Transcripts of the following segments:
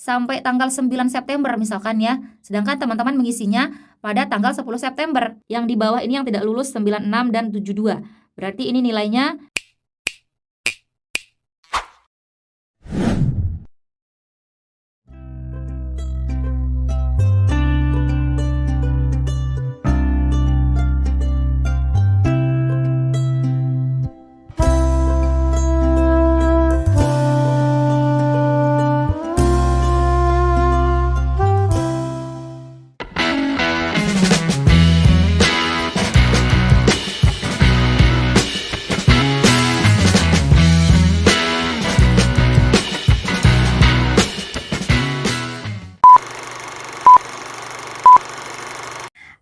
sampai tanggal 9 September misalkan ya. Sedangkan teman-teman mengisinya pada tanggal 10 September. Yang di bawah ini yang tidak lulus 96 dan 72. Berarti ini nilainya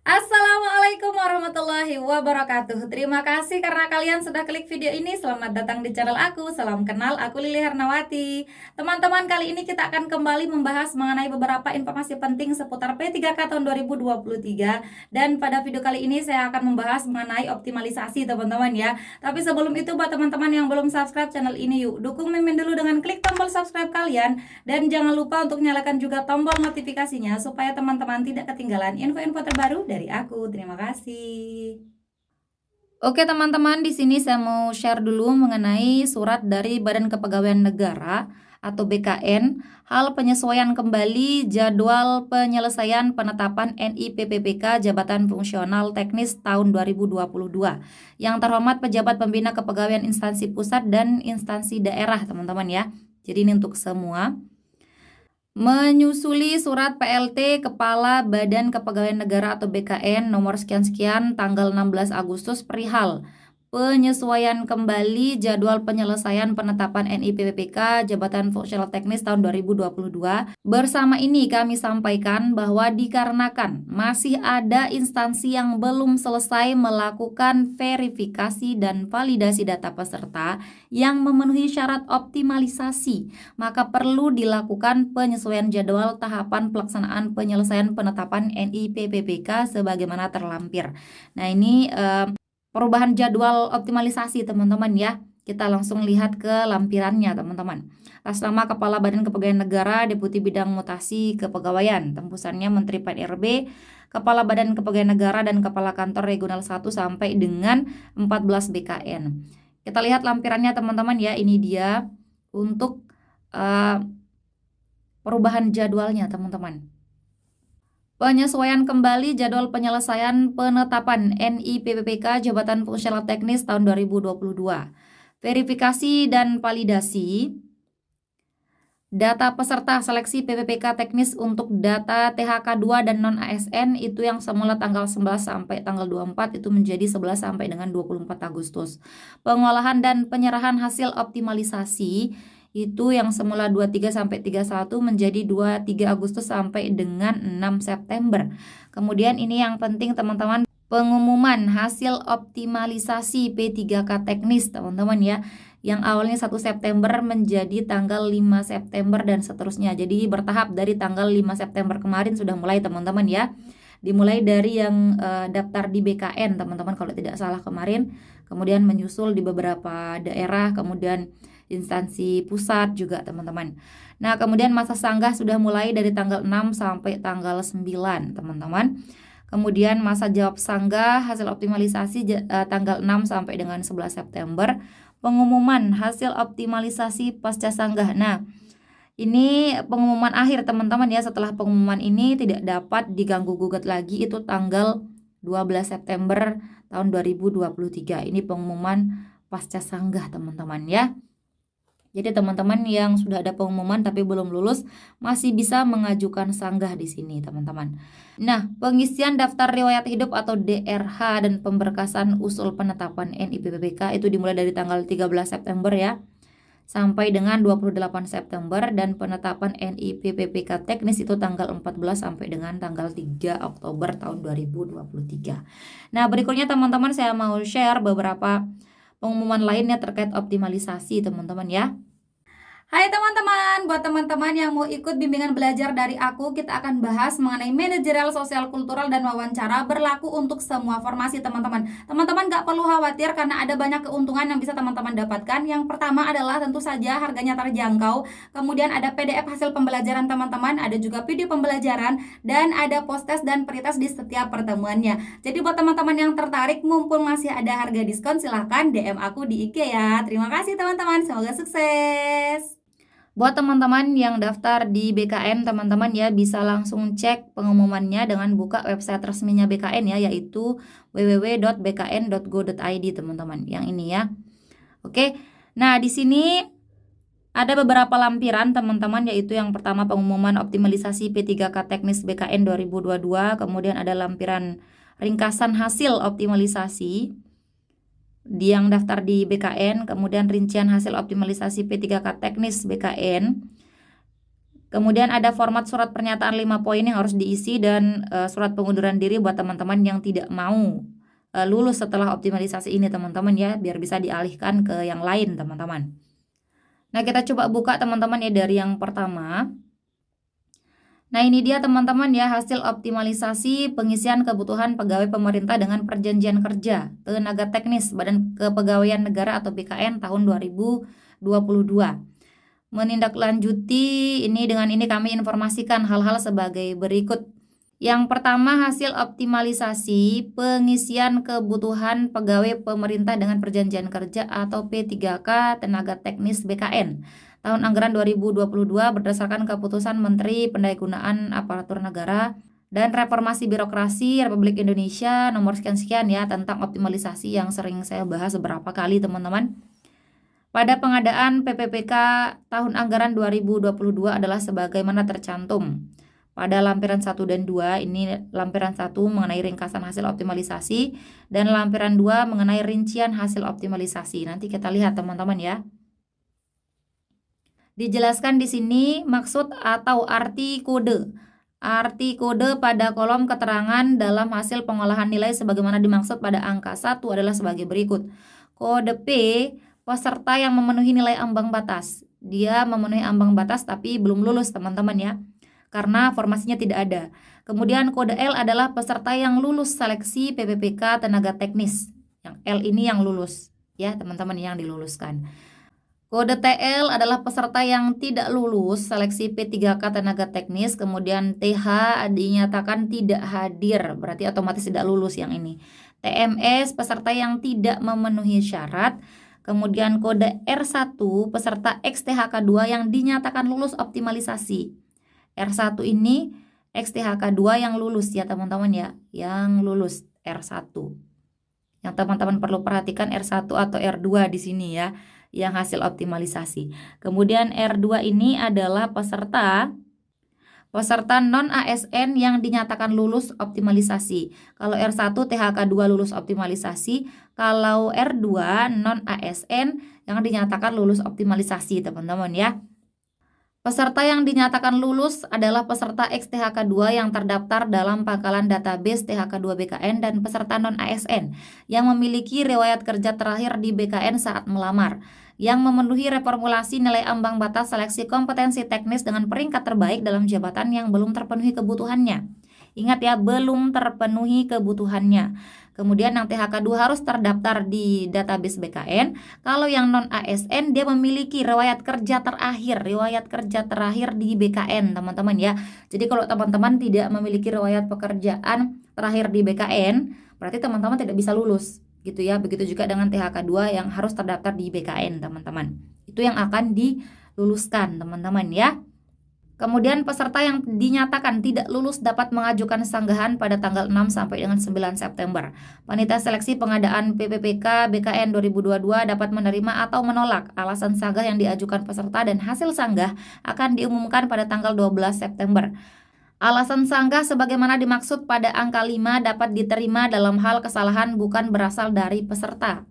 Assalamualaikum warahmatullahi wabarakatuh. Terima kasih karena kalian sudah klik video ini. Selamat datang di channel aku. Salam kenal, aku Lili Hernawati. Teman-teman, kali ini kita akan kembali membahas mengenai beberapa informasi penting seputar P3K tahun 2023. Dan pada video kali ini saya akan membahas mengenai optimalisasi teman-teman ya. Tapi sebelum itu buat teman-teman yang belum subscribe channel ini, yuk dukung Mimin dulu dengan klik tombol subscribe kalian. Dan jangan lupa untuk nyalakan juga tombol notifikasinya supaya teman-teman tidak ketinggalan info-info terbaru dari aku. Terima kasih. Oke teman-teman, di sini saya mau share dulu mengenai surat dari Badan Kepegawaian Negara atau BKN, hal penyesuaian kembali jadwal penyelesaian penetapan NIPPPK Jabatan Fungsional Teknis tahun 2022. Yang terhormat pejabat pembina kepegawaian instansi pusat dan instansi daerah teman-teman ya. Jadi ini untuk semua. Menyusuli surat PLT Kepala Badan Kepegawaian Negara atau BKN nomor sekian-sekian tanggal 16 Agustus perihal penyesuaian kembali jadwal penyelesaian penetapan NIPPPK Jabatan Fungsional Teknis tahun 2022. Bersama ini kami sampaikan bahwa dikarenakan masih ada instansi yang belum selesai melakukan verifikasi dan validasi data peserta yang memenuhi syarat optimalisasi, maka perlu dilakukan penyesuaian jadwal tahapan pelaksanaan penyelesaian penetapan NIPPPK sebagaimana terlampir. Nah, ini perubahan jadwal optimalisasi teman-teman ya. Kita langsung lihat ke lampirannya teman-teman. Atas nama Kepala Badan Kepegawaian Negara, Deputi Bidang Mutasi Kepegawaian, tembusannya Menteri PNRB, Kepala Badan Kepegawaian Negara dan Kepala Kantor Regional 1 sampai dengan 14 BKN. Kita lihat lampirannya teman-teman ya. Ini dia untuk perubahan jadwalnya teman-teman. Penyesuaian kembali jadwal penyelesaian penetapan NIPPPK Jabatan Fungsional Teknis tahun 2022. Verifikasi dan validasi data peserta seleksi PPPK teknis untuk data THK2 dan non-ASN itu yang semula tanggal 11 sampai tanggal 24 itu menjadi 11 sampai dengan 24 Agustus. Pengolahan dan penyerahan hasil optimalisasi itu yang semula 23 sampai 31 menjadi 23 Agustus sampai dengan 6 September. Kemudian ini yang penting teman-teman, pengumuman hasil optimalisasi P3K teknis teman-teman ya, yang awalnya 1 September menjadi tanggal 5 September dan seterusnya. Jadi bertahap dari tanggal 5 September kemarin sudah mulai teman-teman ya. Dimulai dari yang daftar di BKN teman-teman kalau tidak salah kemarin, kemudian menyusul di beberapa daerah, kemudian instansi pusat juga teman-teman. Nah, kemudian masa sanggah sudah mulai dari tanggal 6 sampai tanggal 9 teman-teman. Kemudian masa jawab sanggah hasil optimalisasi tanggal 6 sampai dengan 11 September. Pengumuman hasil optimalisasi pasca sanggah. Nah, ini pengumuman akhir teman-teman ya. Setelah pengumuman ini tidak dapat diganggu gugat lagi, itu tanggal 12 September tahun 2023. Ini pengumuman pasca sanggah teman-teman ya. Jadi teman-teman yang sudah ada pengumuman tapi belum lulus masih bisa mengajukan sanggah di sini teman-teman. Nah, pengisian daftar riwayat hidup atau DRH dan pemberkasan usul penetapan NIPPPK itu dimulai dari tanggal 13 September ya sampai dengan 28 September, dan penetapan NIPPPK teknis itu tanggal 14 sampai dengan tanggal 3 Oktober tahun 2023. Nah, berikutnya teman-teman saya mau share beberapa pengumuman lainnya terkait optimalisasi teman-teman ya. Hai teman-teman, buat teman-teman yang mau ikut bimbingan belajar dari aku, kita akan bahas mengenai manajerial sosial kultural dan wawancara berlaku untuk semua formasi teman-teman. Teman-teman gak perlu khawatir karena ada banyak keuntungan yang bisa teman-teman dapatkan. Yang pertama adalah tentu saja harganya terjangkau, kemudian ada PDF hasil pembelajaran teman-teman, ada juga video pembelajaran, dan ada post-test dan pretest di setiap pertemuannya. Jadi buat teman-teman yang tertarik, mumpung masih ada harga diskon, silahkan DM aku di IG ya. Terima kasih teman-teman, semoga sukses. Buat teman-teman yang daftar di BKN, teman-teman ya bisa langsung cek pengumumannya dengan buka website resminya BKN ya, yaitu www.bkn.go.id teman-teman. Yang ini ya. Oke. Nah, di sini ada beberapa lampiran teman-teman, yaitu yang pertama pengumuman optimalisasi P3K Teknis BKN 2022, kemudian ada lampiran ringkasan hasil optimalisasi yang daftar di BKN, kemudian rincian hasil optimalisasi P3K Teknis BKN. Kemudian ada format surat pernyataan 5 poin yang harus diisi dan surat pengunduran diri buat teman-teman yang tidak mau lulus setelah optimalisasi ini teman-teman ya, biar bisa dialihkan ke yang lain teman-teman. Nah, kita coba buka teman-teman ya dari yang pertama. Nah, ini dia teman-teman ya hasil optimalisasi pengisian kebutuhan pegawai pemerintah dengan perjanjian kerja tenaga teknis Badan Kepegawaian Negara atau BKN tahun 2022. Menindaklanjuti ini dengan ini kami informasikan hal-hal sebagai berikut. Yang pertama, hasil optimalisasi pengisian kebutuhan pegawai pemerintah dengan perjanjian kerja atau P3K tenaga teknis BKN tahun anggaran 2022 berdasarkan keputusan Menteri Pendayagunaan Aparatur Negara dan Reformasi Birokrasi Republik Indonesia nomor sekian-sekian ya, tentang optimalisasi yang sering saya bahas beberapa kali teman-teman. Pada pengadaan PPPK tahun anggaran 2022 adalah sebagaimana tercantum pada lampiran 1 dan 2. Ini lampiran 1 mengenai ringkasan hasil optimalisasi dan lampiran 2 mengenai rincian hasil optimalisasi. Nanti kita lihat teman-teman ya. Dijelaskan di sini maksud atau arti kode. Arti kode pada kolom keterangan dalam hasil pengolahan nilai sebagaimana dimaksud pada angka 1 adalah sebagai berikut. Kode P, peserta yang memenuhi nilai ambang batas. Dia memenuhi ambang batas tapi belum lulus teman-teman ya, karena formasinya tidak ada. Kemudian kode L adalah peserta yang lulus seleksi PPPK tenaga teknis. Yang L ini yang lulus ya teman-teman, yang diluluskan. Kode TL adalah peserta yang tidak lulus seleksi P3K tenaga teknis, kemudian TH dinyatakan tidak hadir, berarti otomatis tidak lulus yang ini. TMS peserta yang tidak memenuhi syarat, kemudian kode R1 peserta XTHK2 yang dinyatakan lulus optimalisasi. R1 ini XTHK2 yang lulus ya teman-teman ya, yang lulus R1. Yang teman-teman perlu perhatikan R1 atau R2 di sini ya, yang hasil optimalisasi. Kemudian R2 ini adalah peserta non ASN yang dinyatakan lulus optimalisasi. Kalau R1 THK2 lulus optimalisasi, kalau R2 non ASN yang dinyatakan lulus optimalisasi teman-teman ya. Peserta yang dinyatakan lulus adalah peserta XTHK2 yang terdaftar dalam pangkalan database THK2 BKN dan peserta non-ASN yang memiliki riwayat kerja terakhir di BKN saat melamar, yang memenuhi reformulasi nilai ambang batas seleksi kompetensi teknis dengan peringkat terbaik dalam jabatan yang belum terpenuhi kebutuhannya. Ingat ya, belum terpenuhi kebutuhannya. Kemudian yang THK2 harus terdaftar di database BKN. Kalau yang non-ASN dia memiliki riwayat kerja terakhir di BKN teman-teman ya. Jadi kalau teman-teman tidak memiliki riwayat pekerjaan terakhir di BKN, berarti teman-teman tidak bisa lulus gitu ya. Begitu juga dengan THK2 yang harus terdaftar di BKN teman-teman. Itu yang akan diluluskan teman-teman ya. Kemudian peserta yang dinyatakan tidak lulus dapat mengajukan sanggahan pada tanggal 6 sampai dengan 9 September. Panitia seleksi pengadaan PPPK BKN 2022 dapat menerima atau menolak alasan sanggah yang diajukan peserta dan hasil sanggah akan diumumkan pada tanggal 12 September. Alasan sanggah sebagaimana dimaksud pada angka 5 dapat diterima dalam hal kesalahan bukan berasal dari peserta.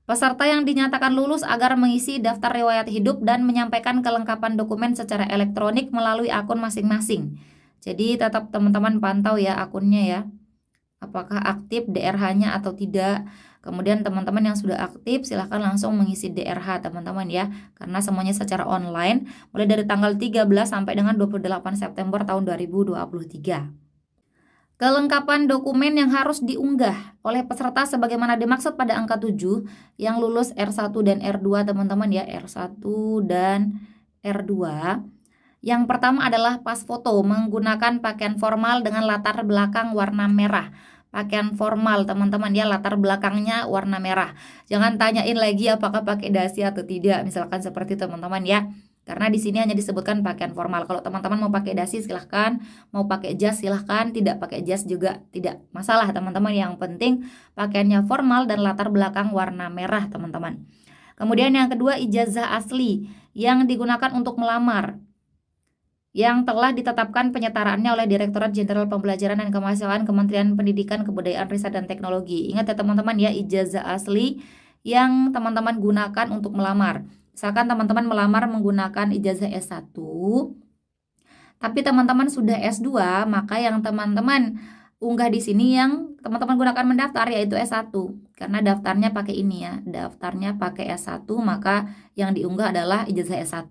Peserta yang dinyatakan lulus agar mengisi daftar riwayat hidup dan menyampaikan kelengkapan dokumen secara elektronik melalui akun masing-masing. Jadi tetap teman-teman pantau ya akunnya ya, apakah aktif DRH-nya atau tidak. Kemudian teman-teman yang sudah aktif silahkan langsung mengisi DRH teman-teman ya, karena semuanya secara online mulai dari tanggal 13 sampai dengan 28 September tahun 2023. Kelengkapan dokumen yang harus diunggah oleh peserta sebagaimana dimaksud pada angka 7 yang lulus R1 dan R2 teman-teman ya, R1 dan R2. Yang pertama adalah pas foto menggunakan pakaian formal dengan latar belakang warna merah. Pakaian formal teman-teman ya, latar belakangnya warna merah. Jangan tanyain lagi apakah pakai dasi atau tidak, misalkan seperti teman-teman ya. Karena di sini hanya disebutkan pakaian formal. Kalau teman-teman mau pakai dasi silahkan, mau pakai jas silahkan, tidak pakai jas juga tidak masalah teman-teman. Yang penting pakaiannya formal dan latar belakang warna merah teman-teman. Kemudian yang kedua ijazah asli yang digunakan untuk melamar, yang telah ditetapkan penyetaraannya oleh Direktorat Jenderal Pembelajaran dan Kemahasiswaan Kementerian Pendidikan, Kebudayaan, Riset, dan Teknologi. Ingat ya teman-teman ya, ijazah asli yang teman-teman gunakan untuk melamar. Misalkan teman-teman melamar menggunakan ijazah S1, tapi teman-teman sudah S2, maka yang teman-teman unggah di sini yang teman-teman gunakan mendaftar yaitu S1. Karena daftarnya pakai ini ya, daftarnya pakai S1, maka yang diunggah adalah ijazah S1,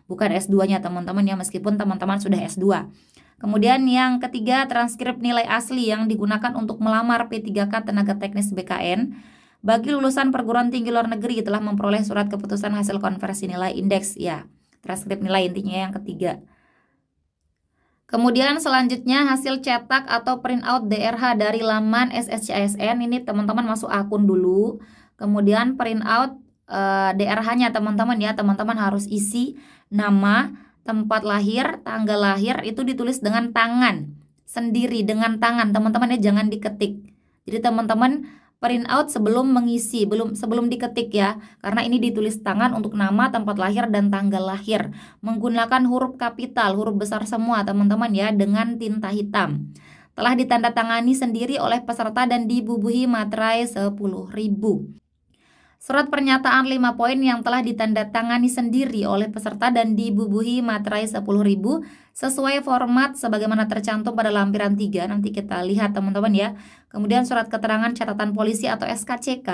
bukan S2-nya teman-teman ya, meskipun teman-teman sudah S2. Kemudian yang ketiga, transkrip nilai asli yang digunakan untuk melamar P3K Tenaga Teknis BKN bagi lulusan perguruan tinggi luar negeri telah memperoleh surat keputusan hasil konversi nilai indeks ya, transkrip nilai intinya yang ketiga. Kemudian selanjutnya hasil cetak atau print out DRH dari laman SSCASN, ini teman-teman masuk akun dulu. Kemudian print out DRH-nya teman-teman ya, teman-teman harus isi nama, tempat lahir, tanggal lahir itu ditulis dengan tangan sendiri, dengan tangan teman-teman ya, jangan diketik. Jadi teman-teman print out sebelum mengisi, sebelum diketik ya, karena ini ditulis tangan untuk nama, tempat lahir, dan tanggal lahir menggunakan huruf kapital, huruf besar semua teman-teman ya, dengan tinta hitam. Telah ditandatangani sendiri oleh peserta dan dibubuhi materai 10.000. Surat pernyataan 5 poin yang telah ditandatangani sendiri oleh peserta dan dibubuhi materai 10.000 sesuai format sebagaimana tercantum pada lampiran 3. Nanti kita lihat teman-teman ya. Kemudian surat keterangan catatan polisi atau SKCK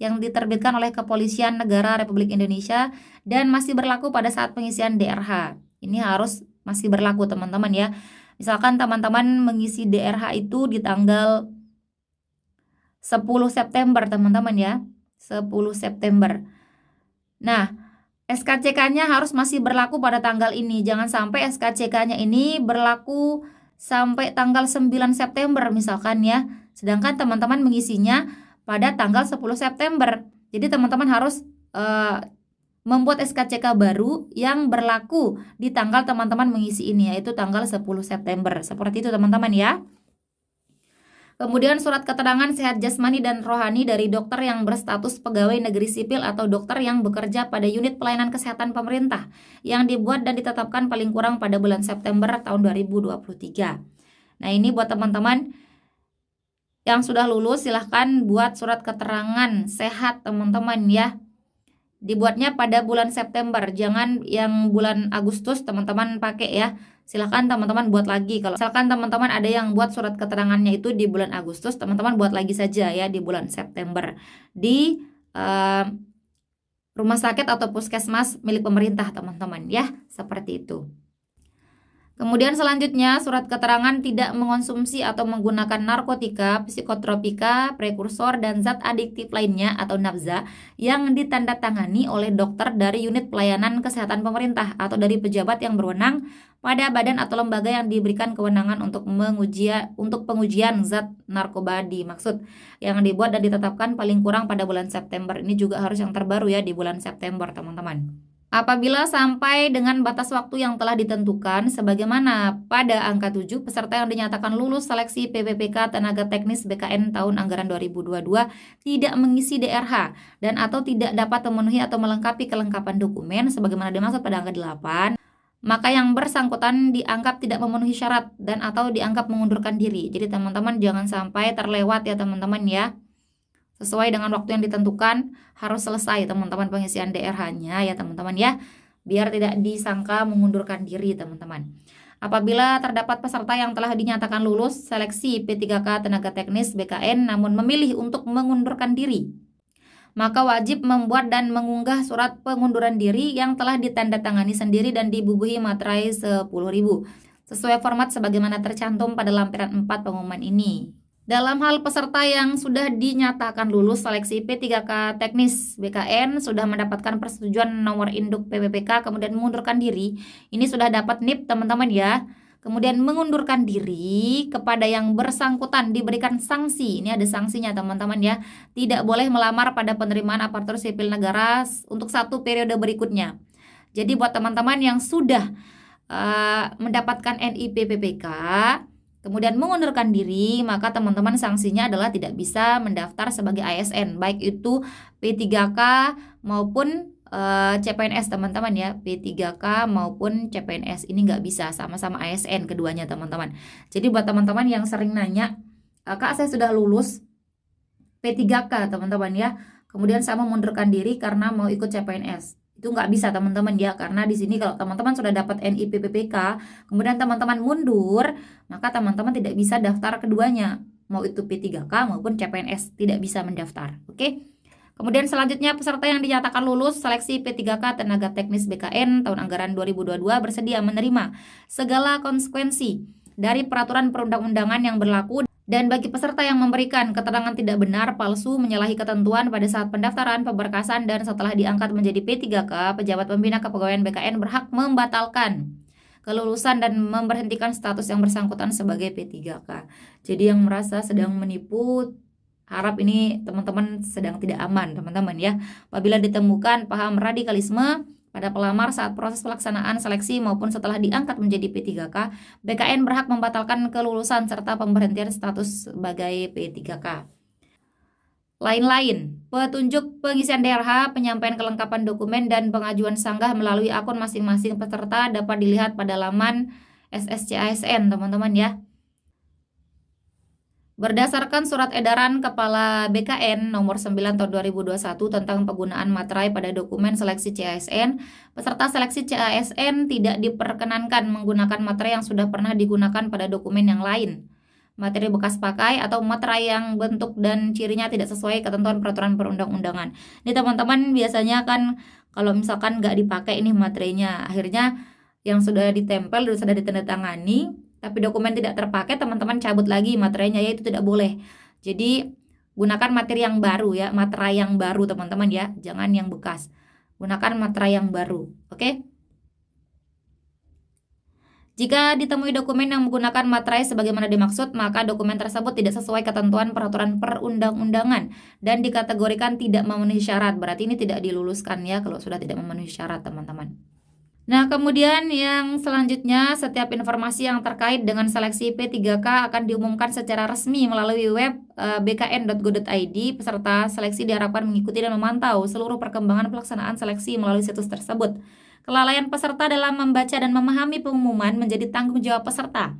yang diterbitkan oleh Kepolisian Negara Republik Indonesia dan masih berlaku pada saat pengisian DRH. Ini harus masih berlaku teman-teman ya. Misalkan teman-teman mengisi DRH itu di tanggal 10 September teman-teman ya. 10 September. Nah, SKCK-nya harus masih berlaku pada tanggal ini. Jangan sampai SKCK-nya ini berlaku sampai tanggal 9 September misalkan ya. Sedangkan teman-teman mengisinya pada tanggal 10 September. Jadi teman-teman harus membuat SKCK baru yang berlaku di tanggal teman-teman mengisi ini, yaitu tanggal 10 September. Seperti itu teman-teman ya. Kemudian surat keterangan sehat jasmani dan rohani dari dokter yang berstatus pegawai negeri sipil atau dokter yang bekerja pada unit pelayanan kesehatan pemerintah yang dibuat dan ditetapkan paling kurang pada bulan September tahun 2023. Nah, ini buat teman-teman yang sudah lulus silahkan buat surat keterangan sehat teman-teman ya. Dibuatnya pada bulan September, jangan yang bulan Agustus teman-teman pakai ya. Silahkan teman-teman buat lagi. Kalau misalkan teman-teman ada yang buat surat keterangannya itu di bulan Agustus, teman-teman buat lagi saja ya di bulan September di rumah sakit atau puskesmas milik pemerintah teman-teman ya, seperti itu. Kemudian selanjutnya surat keterangan tidak mengonsumsi atau menggunakan narkotika, psikotropika, prekursor, dan zat adiktif lainnya atau NAPZA yang ditandatangani oleh dokter dari unit pelayanan kesehatan pemerintah atau dari pejabat yang berwenang pada badan atau lembaga yang diberikan kewenangan untuk pengujian zat narkoba dimaksud yang dibuat dan ditetapkan paling kurang pada bulan September. Ini juga harus yang terbaru ya di bulan September teman-teman. Apabila sampai dengan batas waktu yang telah ditentukan, sebagaimana pada angka 7, peserta yang dinyatakan lulus seleksi PPPK Tenaga Teknis BKN tahun anggaran 2022 tidak mengisi DRH dan atau tidak dapat memenuhi atau melengkapi kelengkapan dokumen sebagaimana dimaksud pada angka 8, maka yang bersangkutan dianggap tidak memenuhi syarat dan atau dianggap mengundurkan diri. Jadi teman-teman jangan sampai terlewat ya teman-teman ya. Sesuai dengan waktu yang ditentukan harus selesai teman-teman pengisian DRH-nya ya teman-teman ya, biar tidak disangka mengundurkan diri teman-teman. Apabila terdapat peserta yang telah dinyatakan lulus seleksi P3K Tenaga Teknis BKN namun memilih untuk mengundurkan diri, maka wajib membuat dan mengunggah surat pengunduran diri yang telah ditandatangani sendiri dan dibubuhi materai 10.000 sesuai format sebagaimana tercantum pada lampiran 4 pengumuman ini. Dalam hal peserta yang sudah dinyatakan lulus seleksi P3K Teknis BKN sudah mendapatkan persetujuan nomor induk PPPK kemudian mengundurkan diri, ini sudah dapat NIP teman-teman ya. Kemudian mengundurkan diri kepada yang bersangkutan diberikan sanksi. Ini ada sanksinya teman-teman ya. Tidak boleh melamar pada penerimaan aparatur sipil negara untuk 1 periode berikutnya. Jadi buat teman-teman yang sudah mendapatkan NIPPPK kemudian mengundurkan diri, maka teman-teman sanksinya adalah tidak bisa mendaftar sebagai ASN, baik itu P3K maupun CPNS teman-teman ya. P3K maupun CPNS ini nggak bisa, sama-sama ASN keduanya teman-teman. Jadi buat teman-teman yang sering nanya, Kak saya sudah lulus P3K teman-teman ya, kemudian saya mengundurkan diri karena mau ikut CPNS. Itu nggak bisa teman-teman ya, karena di sini kalau teman-teman sudah dapat NIPPPK kemudian teman-teman mundur, maka teman-teman tidak bisa daftar keduanya, mau itu P3K maupun CPNS tidak bisa mendaftar. Oke. Kemudian selanjutnya peserta yang dinyatakan lulus seleksi P3K Tenaga Teknis BKN tahun anggaran 2022 bersedia menerima segala konsekuensi dari peraturan perundang-undangan yang berlaku. Dan bagi peserta yang memberikan keterangan tidak benar, palsu, menyalahi ketentuan pada saat pendaftaran, pemberkasan, dan setelah diangkat menjadi P3K, pejabat pembina kepegawaian BKN berhak membatalkan kelulusan dan memberhentikan status yang bersangkutan sebagai P3K. Jadi yang merasa sedang menipu, harap ini teman-teman sedang tidak aman teman-teman ya. Apabila ditemukan paham radikalisme pada pelamar saat proses pelaksanaan seleksi maupun setelah diangkat menjadi P3K, BKN berhak membatalkan kelulusan serta pemberhentian status sebagai P3K. Lain-lain, petunjuk pengisian DRH, penyampaian kelengkapan dokumen, dan pengajuan sanggah melalui akun masing-masing peserta dapat dilihat pada laman SSCASN teman-teman ya. Berdasarkan Surat Edaran Kepala BKN Nomor 9 Tahun 2021 tentang penggunaan materai pada dokumen seleksi CASN, peserta seleksi CASN tidak diperkenankan menggunakan materai yang sudah pernah digunakan pada dokumen yang lain, materi bekas pakai, atau materai yang bentuk dan cirinya tidak sesuai ketentuan peraturan perundang-undangan. Ini teman-teman biasanya kan kalau misalkan nggak dipakai ini materinya, akhirnya yang sudah ditempel, sudah ditandatangani, tapi dokumen tidak terpakai, teman-teman cabut lagi materinya, ya itu tidak boleh. Jadi gunakan materi yang baru ya, materai yang baru teman-teman ya, jangan yang bekas. Gunakan materai yang baru, oke? Jika ditemui dokumen yang menggunakan materai sebagaimana dimaksud, maka dokumen tersebut tidak sesuai ketentuan peraturan perundang-undangan dan dikategorikan tidak memenuhi syarat. Berarti ini tidak diluluskan ya kalau sudah tidak memenuhi syarat teman-teman. Nah, kemudian yang selanjutnya, setiap informasi yang terkait dengan seleksi P3K akan diumumkan secara resmi melalui web bkn.go.id. Peserta seleksi diharapkan mengikuti dan memantau seluruh perkembangan pelaksanaan seleksi melalui situs tersebut. Kelalaian peserta dalam membaca dan memahami pengumuman menjadi tanggung jawab peserta.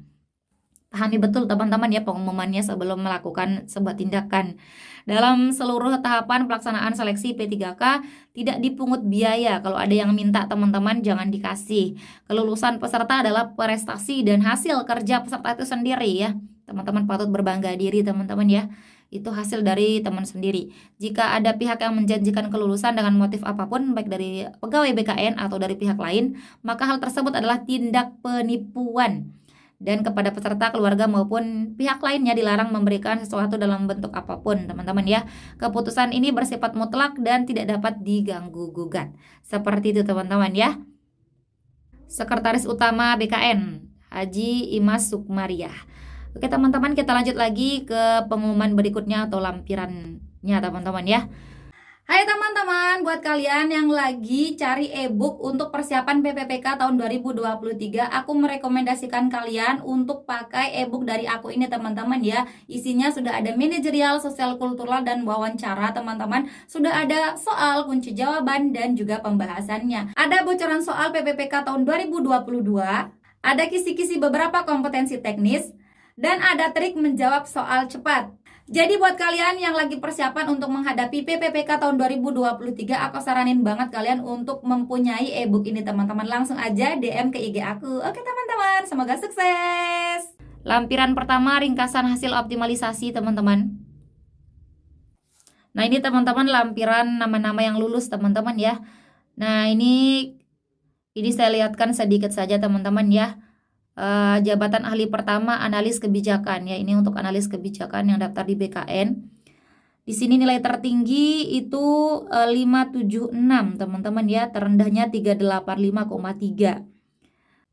Pahami betul teman-teman ya pengumumannya sebelum melakukan sebuah tindakan. Dalam seluruh tahapan pelaksanaan seleksi P3K tidak dipungut biaya. Kalau ada yang minta teman-teman jangan dikasih. Kelulusan peserta adalah prestasi dan hasil kerja peserta itu sendiri ya. Teman-teman patut berbangga diri teman-teman ya. Itu hasil dari teman sendiri. Jika ada pihak yang menjanjikan kelulusan dengan motif apapun, baik dari pegawai BKN atau dari pihak lain, maka hal tersebut adalah tindak penipuan. Dan kepada peserta, keluarga maupun pihak lainnya dilarang memberikan sesuatu dalam bentuk apapun teman-teman ya. Keputusan ini bersifat mutlak dan tidak dapat diganggu-gugat. Seperti itu teman-teman ya. Sekretaris Utama BKN Haji Imas Sukmariah. Oke teman-teman, kita lanjut lagi ke pengumuman berikutnya atau lampirannya teman-teman ya. Hai teman-teman, buat kalian yang lagi cari e-book untuk persiapan PPPK tahun 2023, aku merekomendasikan kalian untuk pakai e-book dari aku ini teman-teman ya. Isinya sudah ada manajerial, sosial kultural, dan wawancara teman-teman. Sudah ada soal, kunci jawaban, dan juga pembahasannya. Ada bocoran soal PPPK tahun 2022, ada kisi-kisi beberapa kompetensi teknis, dan ada trik menjawab soal cepat. Jadi buat kalian yang lagi persiapan untuk menghadapi PPPK tahun 2023, aku saranin banget kalian untuk mempunyai ebook ini teman-teman. Langsung aja DM ke IG aku. Oke teman-teman, semoga sukses. Lampiran pertama ringkasan hasil optimalisasi teman-teman. Nah ini teman-teman lampiran nama-nama yang lulus teman-teman ya. Nah ini saya lihatkan sedikit saja teman-teman ya. Jabatan ahli pertama analis kebijakan ya, ini untuk analis kebijakan yang daftar di BKN. Di sini nilai tertinggi itu 576 teman-teman ya, terendahnya 385,3.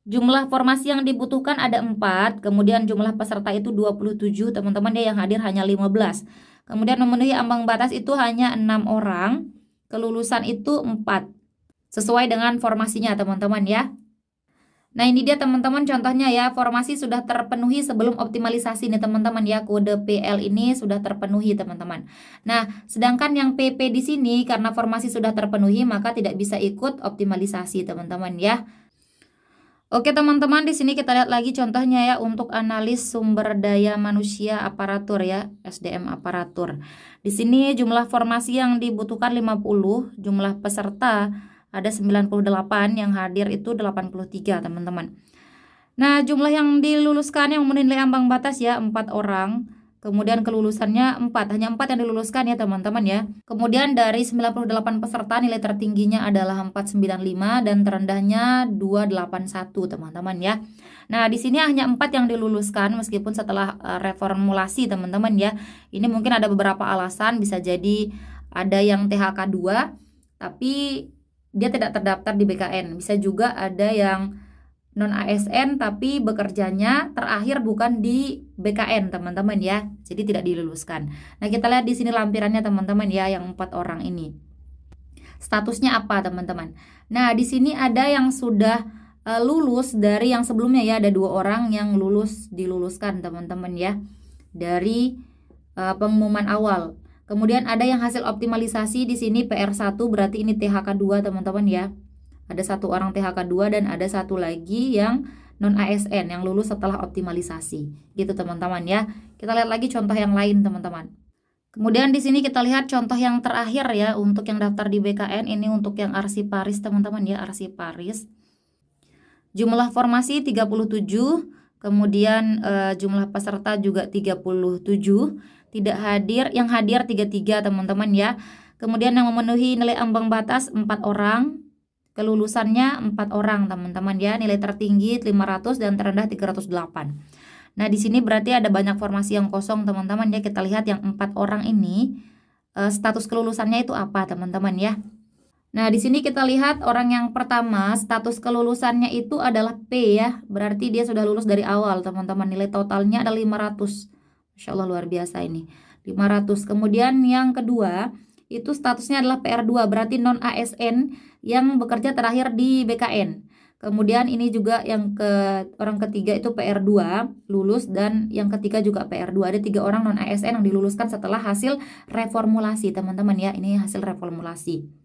Jumlah formasi yang dibutuhkan ada 4, kemudian jumlah peserta itu 27 teman-teman ya, yang hadir hanya 15. Kemudian memenuhi ambang batas itu hanya 6 orang, kelulusan itu 4. Sesuai dengan formasinya teman-teman ya. Nah ini dia teman-teman contohnya ya, formasi sudah terpenuhi sebelum optimalisasi nih teman-teman ya, kode PL ini sudah terpenuhi teman-teman. Nah sedangkan yang PP di sini karena formasi sudah terpenuhi maka tidak bisa ikut optimalisasi teman-teman ya. Oke teman-teman, di sini kita lihat lagi contohnya ya untuk analis sumber daya manusia aparatur ya, SDM aparatur. Di sini jumlah formasi yang dibutuhkan 50, jumlah peserta ada 98, yang hadir itu 83 teman-teman. Nah jumlah yang diluluskan yang menilai ambang batas ya 4 orang. Kemudian kelulusannya 4, hanya 4 yang diluluskan ya teman-teman ya. Kemudian dari 98 peserta nilai tertingginya adalah 495 dan terendahnya 281 teman-teman ya. Nah di sini hanya 4 yang diluluskan meskipun setelah reformulasi teman-teman ya. Ini mungkin ada beberapa alasan, bisa jadi ada yang THK 2 tapi dia tidak terdaftar di BKN. Bisa juga ada yang non ASN tapi bekerjanya terakhir bukan di BKN teman-teman ya. Jadi tidak diluluskan. Nah, kita lihat di sini lampirannya teman-teman ya, yang 4 orang ini. Statusnya apa teman-teman? Nah, di sini ada yang sudah lulus dari yang sebelumnya ya, ada 2 orang yang diluluskan teman-teman ya. Dari pengumuman awal. Kemudian ada yang hasil optimalisasi di sini PR1, berarti ini THK 2 teman-teman ya. Ada 1 orang THK 2 dan ada 1 lagi yang non ASN yang lulus setelah optimalisasi. Gitu teman-teman ya. Kita lihat lagi contoh yang lain teman-teman. Kemudian di sini kita lihat contoh yang terakhir ya untuk yang daftar di BKN, ini untuk yang Arsiparis teman-teman ya, Arsiparis. Jumlah formasi 37, kemudian jumlah peserta juga 37. Tidak hadir, yang hadir 33 teman-teman ya. Kemudian yang memenuhi nilai ambang batas 4 orang, kelulusannya 4 orang teman-teman ya. Nilai tertinggi 500 dan terendah 308. Nah di sini berarti ada banyak formasi yang kosong teman-teman ya. Kita lihat yang 4 orang ini status kelulusannya itu apa teman-teman ya. Nah di sini kita lihat orang yang pertama status kelulusannya itu adalah P ya. Berarti dia sudah lulus dari awal teman-teman. Nilai totalnya ada 500. Masya Allah luar biasa ini 500. Kemudian yang kedua itu statusnya adalah PR2, berarti non ASN yang bekerja terakhir di BKN. Kemudian ini juga yang orang ketiga itu PR2 lulus, dan yang ketiga juga PR2. Ada 3 orang non ASN yang diluluskan setelah hasil reformulasi teman-teman ya. Ini hasil reformulasi.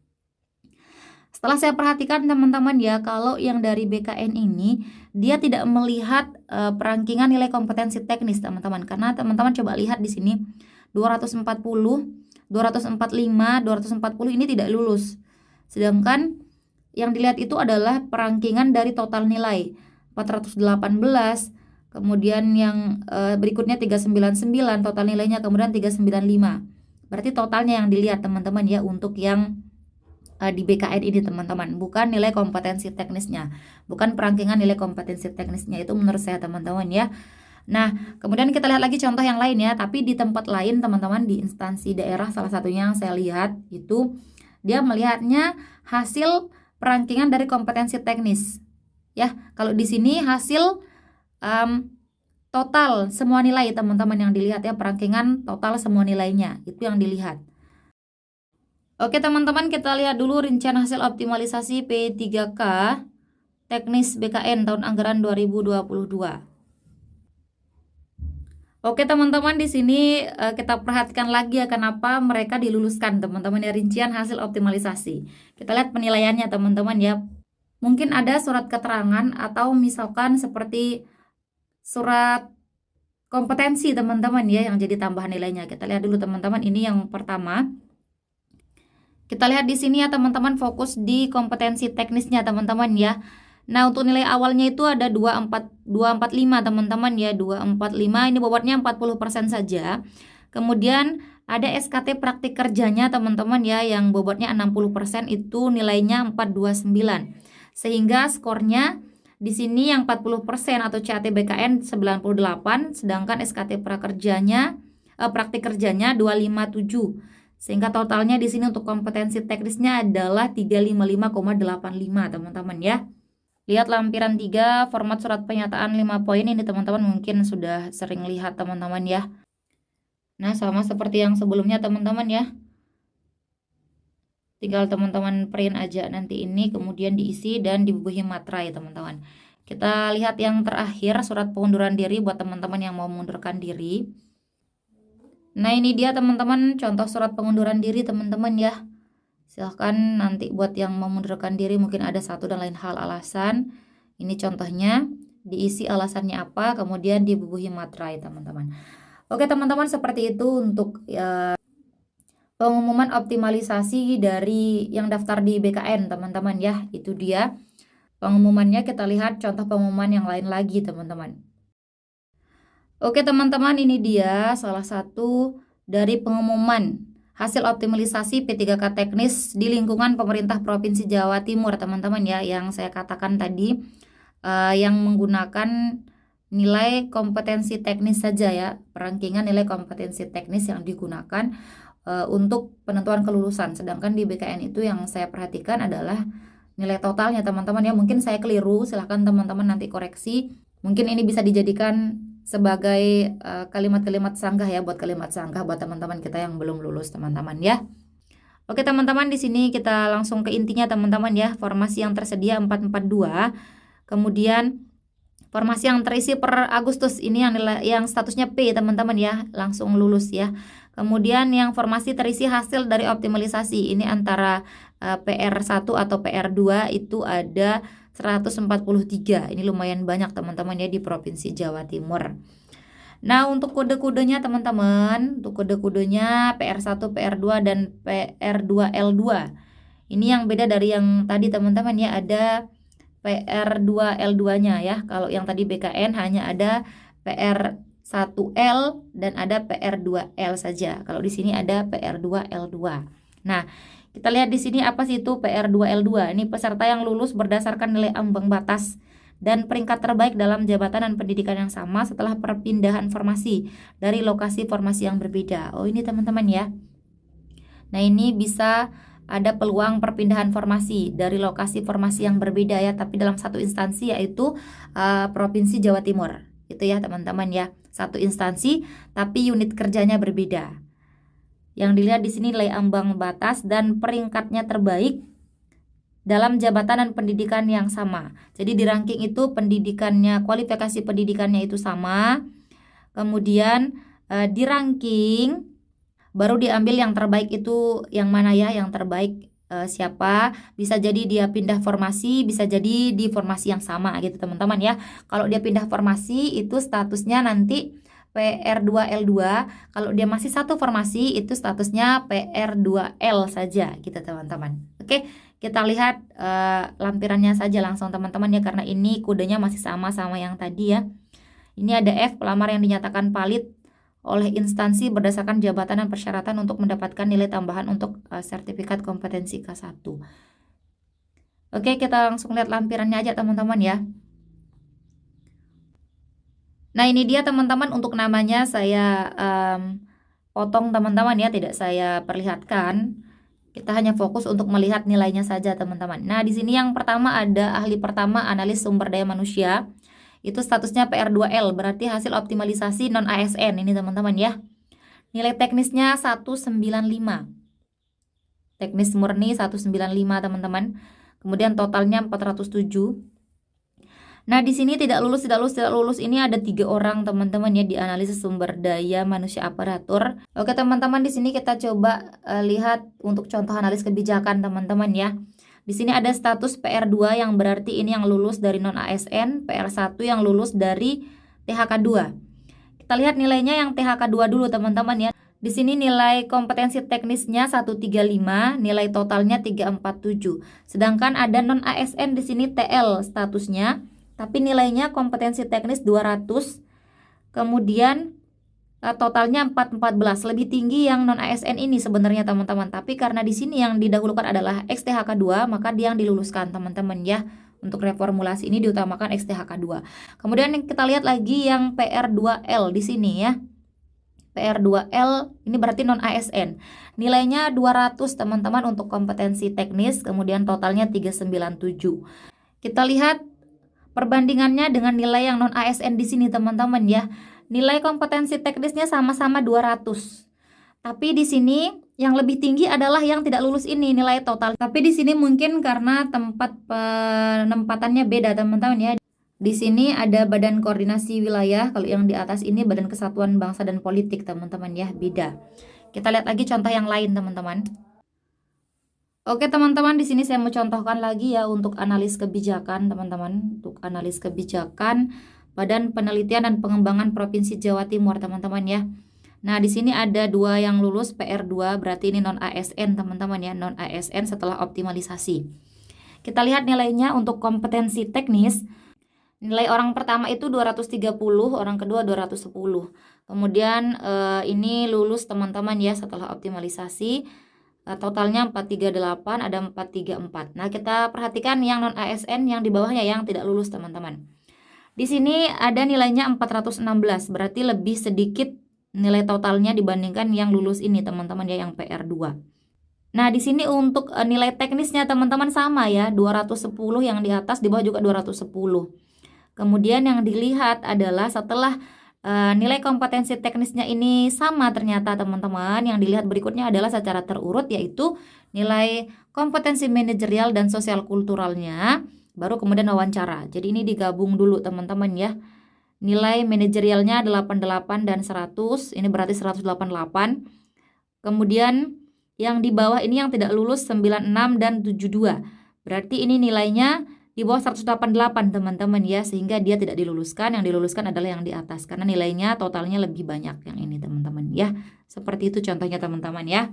Setelah saya perhatikan teman-teman ya, kalau yang dari BKN ini dia tidak melihat perangkingan nilai kompetensi teknis teman-teman. Karena teman-teman coba lihat di sini 240, 245, 240 ini tidak lulus. Sedangkan yang dilihat itu adalah perangkingan dari total nilai 418. Kemudian yang berikutnya 399 total nilainya, kemudian 395. Berarti totalnya yang dilihat teman-teman ya untuk yang di BKN ini teman-teman, bukan nilai kompetensi teknisnya, bukan perangkingan nilai kompetensi teknisnya. Itu menurut saya teman-teman ya. Nah kemudian kita lihat lagi contoh yang lain ya, tapi di tempat lain teman-teman, di instansi daerah salah satunya yang saya lihat itu dia melihatnya hasil perangkingan dari kompetensi teknis ya. Kalau di sini hasil total semua nilai teman-teman yang dilihat ya, perangkingan total semua nilainya itu yang dilihat. Oke teman-teman, kita lihat dulu rincian hasil optimalisasi P3K teknis BKN tahun anggaran 2022. Oke teman-teman, di sini kita perhatikan lagi ya kenapa mereka diluluskan teman-teman ya, rincian hasil optimalisasi. Kita lihat penilaiannya teman-teman ya. Mungkin ada surat keterangan atau misalkan seperti surat kompetensi teman-teman ya yang jadi tambahan nilainya. Kita lihat dulu teman-teman, ini yang pertama. Kita lihat di sini ya teman-teman, fokus di kompetensi teknisnya teman-teman ya. Nah, untuk nilai awalnya itu ada 245 teman-teman ya, 245 ini bobotnya 40% saja. Kemudian ada SKT praktik kerjanya teman-teman ya yang bobotnya 60% itu nilainya 429. Sehingga skornya di sini yang 40% atau CAT BKN 98, sedangkan SKT praktik kerjanya 257. Sehingga totalnya di sini untuk kompetensi teknisnya adalah 355,85 teman-teman ya. Lihat lampiran 3 format surat pernyataan 5 poin ini teman-teman mungkin sudah sering lihat teman-teman ya. Nah, sama seperti yang sebelumnya teman-teman ya. Tinggal teman-teman print aja nanti ini, kemudian diisi dan dibubuhi materai teman-teman. Kita lihat yang terakhir, surat pengunduran diri buat teman-teman yang mau mengundurkan diri. Nah, ini dia teman-teman contoh surat pengunduran diri teman-teman ya. Silahkan nanti buat yang mau mengundurkan diri mungkin ada satu dan lain hal alasan. Ini contohnya, diisi alasannya apa, kemudian dibubuhi materai teman-teman. Oke teman-teman, seperti itu untuk pengumuman optimalisasi dari yang daftar di BKN teman-teman ya. Itu dia pengumumannya, kita lihat contoh pengumuman yang lain lagi teman-teman. Oke teman-teman, ini dia salah satu dari pengumuman hasil optimalisasi P3K teknis di lingkungan pemerintah Provinsi Jawa Timur teman-teman ya, yang saya katakan tadi yang menggunakan nilai kompetensi teknis saja ya, perangkingan nilai kompetensi teknis yang digunakan untuk penentuan kelulusan. Sedangkan di BKN itu yang saya perhatikan adalah nilai totalnya teman-teman ya. Mungkin saya keliru, silahkan teman-teman nanti koreksi. Mungkin ini bisa dijadikan sebagai kalimat-kalimat sanggah ya, buat kalimat sanggah buat teman-teman kita yang belum lulus teman-teman ya. Oke teman-teman, di sini kita langsung ke intinya teman-teman ya. Formasi yang tersedia 442. Kemudian formasi yang terisi per Agustus ini yang statusnya P teman-teman ya, langsung lulus ya. Kemudian yang formasi terisi hasil dari optimalisasi ini antara PR1 atau PR2 itu ada 143. Ini lumayan banyak teman-teman ya di Provinsi Jawa Timur. Nah, untuk kode-kodenya teman-teman, untuk kode-kodenya PR1, PR2 dan PR2L2. Ini yang beda dari yang tadi teman-teman ya, ada PR2L2-nya ya. Kalau yang tadi BKN hanya ada PR1L dan ada PR2L saja. Kalau di sini ada PR2L2. Nah, kita lihat di sini apa sih itu PR2L2. Ini peserta yang lulus berdasarkan nilai ambang batas dan peringkat terbaik dalam jabatan dan pendidikan yang sama setelah perpindahan formasi dari lokasi formasi yang berbeda. Oh, ini teman-teman ya. Nah, ini bisa ada peluang perpindahan formasi dari lokasi formasi yang berbeda ya, tapi dalam satu instansi yaitu Provinsi Jawa Timur. Itu ya teman-teman ya. Satu instansi tapi unit kerjanya berbeda. Yang dilihat di sini nilai ambang batas dan peringkatnya terbaik dalam jabatan dan pendidikan yang sama. Jadi di ranking itu pendidikannya, kualifikasi pendidikannya itu sama. Kemudian di ranking baru diambil yang terbaik itu yang mana ya, yang terbaik siapa. Bisa jadi dia pindah formasi, bisa jadi di formasi yang sama gitu teman-teman ya. Kalau dia pindah formasi itu statusnya nanti PR2L2, kalau dia masih satu formasi itu statusnya PR2L saja gitu teman-teman. Oke, kita lihat lampirannya saja langsung teman-teman ya, karena ini kodenya masih sama-sama yang tadi ya. Ini ada F, pelamar yang dinyatakan valid oleh instansi berdasarkan jabatan dan persyaratan untuk mendapatkan nilai tambahan untuk sertifikat kompetensi K1. Oke, kita langsung lihat lampirannya aja teman-teman ya. Nah, ini dia teman-teman, untuk namanya saya potong teman-teman ya, tidak saya perlihatkan. Kita hanya fokus untuk melihat nilainya saja teman-teman. Nah, di sini yang pertama ada ahli pertama analis sumber daya manusia. Itu statusnya PR2L, berarti hasil optimalisasi non ASN ini teman-teman ya. Nilai teknisnya 195. Teknis murni 195 teman-teman. Kemudian totalnya 407. Nah, di sini tidak lulus ini ada 3 orang teman-teman ya di analisis sumber daya manusia aparatur. Oke teman-teman, di sini kita coba lihat untuk contoh analis kebijakan teman-teman ya. Di sini ada status PR2 yang berarti ini yang lulus dari non ASN, PR1 yang lulus dari THK2. Kita Kita lihat nilainya yang THK2 dulu teman-teman ya. Di sini nilai kompetensi teknisnya 135, nilai totalnya 347. Sedangkan ada non ASN di sini TL statusnya, tapi nilainya kompetensi teknis 200. Kemudian totalnya 414, lebih tinggi yang non ASN ini sebenarnya teman-teman. Tapi karena di sini yang didahulukan adalah XTHK2, maka dia yang diluluskan teman-teman ya. Untuk reformulasi ini diutamakan XTHK2. Kemudian kita lihat lagi yang PR2L di sini ya. PR2L ini berarti non ASN. Nilainya 200 teman-teman untuk kompetensi teknis, kemudian totalnya 397. Kita lihat perbandingannya dengan nilai yang non ASN di sini teman-teman ya. Nilai kompetensi teknisnya sama-sama 200. Tapi di sini yang lebih tinggi adalah yang tidak lulus ini nilai total. Tapi di sini mungkin karena tempat penempatannya beda teman-teman ya. Di sini ada Badan Koordinasi Wilayah, kalau yang di atas ini Badan Kesatuan Bangsa dan Politik teman-teman ya, beda. Kita lihat lagi contoh yang lain teman-teman. Oke teman-teman, di sini saya mau contohkan lagi ya untuk analis kebijakan teman-teman. Untuk analis kebijakan Badan Penelitian dan Pengembangan Provinsi Jawa Timur teman-teman ya. Nah di sini ada 2 yang lulus PR2, berarti ini non ASN teman-teman ya, non ASN setelah optimalisasi. Kita lihat nilainya untuk kompetensi teknis. Nilai orang pertama itu 230, orang kedua 210. Kemudian ini lulus teman-teman ya setelah optimalisasi. Totalnya 438, ada 434. Nah kita perhatikan yang non ASN yang di bawahnya yang tidak lulus teman-teman. Di sini ada nilainya 416, berarti lebih sedikit nilai totalnya dibandingkan yang lulus ini teman-teman ya, yang PR2. Nah di sini untuk nilai teknisnya teman-teman sama ya, 210 yang di atas, di bawah juga 210. Kemudian yang dilihat adalah setelah nilai kompetensi teknisnya ini sama ternyata teman-teman, yang dilihat berikutnya adalah secara terurut yaitu nilai kompetensi manajerial dan sosial kulturalnya, baru kemudian wawancara. Jadi ini digabung dulu teman-teman ya. Nilai manajerialnya 88 dan 100, ini berarti 188. Kemudian yang di bawah ini yang tidak lulus 96 dan 72. Berarti ini nilainya di bawah 188 teman-teman ya, sehingga dia tidak diluluskan. Yang diluluskan adalah yang di atas karena nilainya totalnya lebih banyak yang ini teman-teman ya. Seperti itu contohnya teman-teman ya.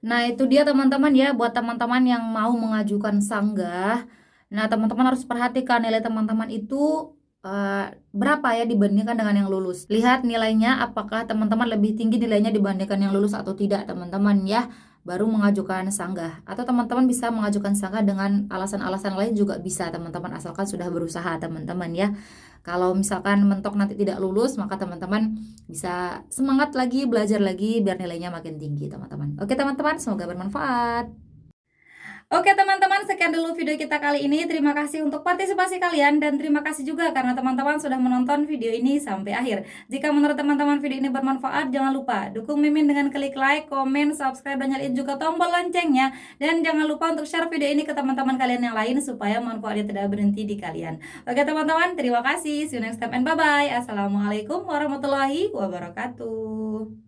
Nah itu dia teman-teman ya, buat teman-teman yang mau mengajukan sanggah. Nah teman-teman harus perhatikan nilai teman-teman itu berapa ya dibandingkan dengan yang lulus. Lihat nilainya apakah teman-teman lebih tinggi nilainya dibandingkan yang lulus atau tidak teman-teman ya, baru mengajukan sanggah. Atau teman-teman bisa mengajukan sanggah dengan alasan-alasan lain juga bisa teman-teman, asalkan sudah berusaha teman-teman ya. Kalau misalkan mentok nanti tidak lulus, maka teman-teman bisa semangat lagi, belajar lagi biar nilainya makin tinggi teman-teman. Oke teman-teman, semoga bermanfaat. Oke teman-teman, sekian dulu video kita kali ini. Terima kasih untuk partisipasi kalian dan terima kasih juga karena teman-teman sudah menonton video ini sampai akhir. Jika menurut teman-teman video ini bermanfaat, jangan lupa dukung Mimin dengan klik like, komen, subscribe, dan nyalain juga tombol loncengnya. Dan jangan lupa untuk share video ini ke teman-teman kalian yang lain supaya manfaatnya tidak berhenti di kalian. Oke teman-teman, terima kasih. See you next time and bye-bye. Assalamualaikum warahmatullahi wabarakatuh.